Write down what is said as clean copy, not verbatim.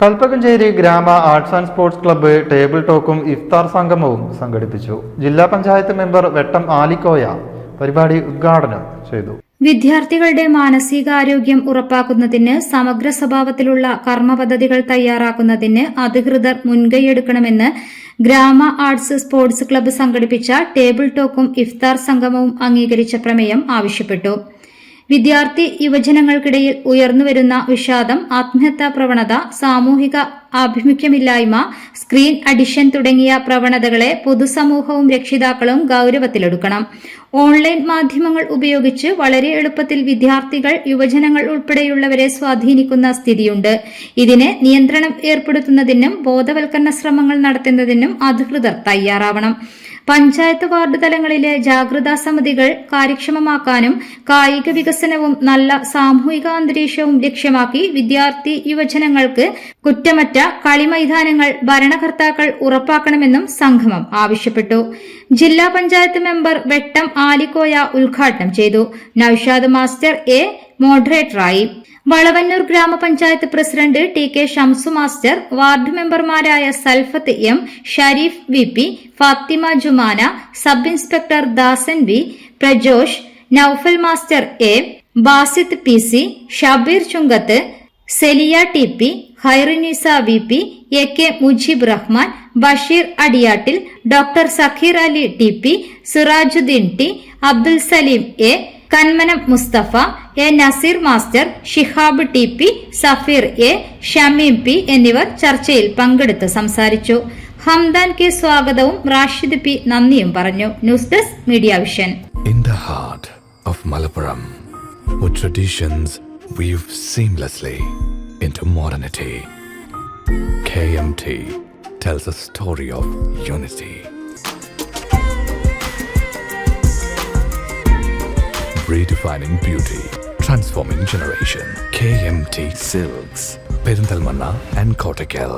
കൽപ്പകഞ്ചേരി ഗ്രാമ arts and sports club table ടോക്കും ഇഫ്താർ സംഗമവും സംഘടിപ്പിച്ചു. ജില്ലാ പഞ്ചായത്ത് മെമ്പർ വെട്ടം ആലിക്കോയ പരിപാടി ഉദ്ഘാടനം ചെയ്തു. വിദ്യാർത്ഥികളുടെ മാനസികാരോഗ്യം ഉറപ്പാക്കുന്നതിന് സമഗ്ര സ്വഭാവത്തിലുള്ള കർമ്മ പദ്ധതികൾ തയ്യാറാക്കുന്നതിന് അധികൃതർ മുൻകൈയെടുക്കണമെന്ന് ഗ്രാമ ആർട്സ് സ്പോർട്സ് ക്ലബ്ബ് സംഘടിപ്പിച്ച ടേബിൾ ടോക്കും ഇഫ്താർ സംഗമവും അംഗീകരിച്ച പ്രമേയം ആവശ്യപ്പെട്ടു. വിദ്യാർത്ഥി യുവജനങ്ങൾക്കിടയിൽ ഉയർന്നുവരുന്ന വിഷാദം, ആത്മഹത്യാ പ്രവണത, സാമൂഹിക ആഭിമുഖ്യമില്ലായ്മ, സ്ക്രീൻ അഡിക്ഷൻ തുടങ്ങിയ പ്രവണതകളെ പൊതുസമൂഹവും രക്ഷിതാക്കളും ഗൌരവത്തിലെടുക്കണം. ഓൺലൈൻ മാധ്യമങ്ങൾ ഉപയോഗിച്ച് വളരെ എളുപ്പത്തിൽ വിദ്യാർത്ഥികൾ, യുവജനങ്ങൾ ഉൾപ്പെടെയുള്ളവരെ സ്വാധീനിക്കുന്ന സ്ഥിതിയുണ്ട്. ഇതിന് നിയന്ത്രണം ഏർപ്പെടുത്തുന്നതിനും ബോധവൽക്കരണ ശ്രമങ്ങൾ നടത്തുന്നതിനും അധികൃതർ തയ്യാറാവണം. പഞ്ചായത്ത് വാർഡ് തലങ്ങളിലെ ജാഗ്രതാ സമിതികൾ കാര്യക്ഷമമാക്കാനും കായിക വികസനവും നല്ല സാമൂഹിക അന്തരീക്ഷവും ലക്ഷ്യമാക്കി വിദ്യാർത്ഥി യുവജനങ്ങൾക്ക് കുറ്റമറ്റ കളിമൈതാനങ്ങൾ ഭരണകർത്താക്കൾ ഉറപ്പാക്കണമെന്നും സംഗമം ആവശ്യപ്പെട്ടു. ജില്ലാ പഞ്ചായത്ത് മെമ്പർ വെട്ടം ആലിക്കോയ ഉദ്ഘാടനം ചെയ്തു. നൌഷാദ് മാസ്റ്റർ മോഡറേറ്ററായി. വളവന്നൂർ ഗ്രാമപഞ്ചായത്ത് president T K. Shamsu master, ward മെമ്പർമാരായ Salfath M, Sharif V P, Fathima Jumana, sub inspector Dasan V, Prajosh, Naufal master A, Basith P C, Shabeer Chunkath, Celia T P, Hairunisa V P, A K. Mujeeb Rahman, Basheer Adiyattil, doctor Sakheer Ali T P, Sirajuddeen T, Abdul Saleem A, Kanmanam Musthafa A, Naseer master, Shihab T P, Safeer A, Shameem P എന്നിവർ ചർച്ചയിൽ പങ്കെടുത്ത് സംസാരിച്ചു. ഹംദാൻ കെ സ്വാഗതവും റാഷിദ് പി നന്ദിയും പറഞ്ഞു. News desk media vision. In the heart of Malappuram, with traditions weave seamlessly into modernity, KMT tells a story of unity. Redefining beauty, transforming generation. KMT Silks, Perinthalmanna and Kottakkal.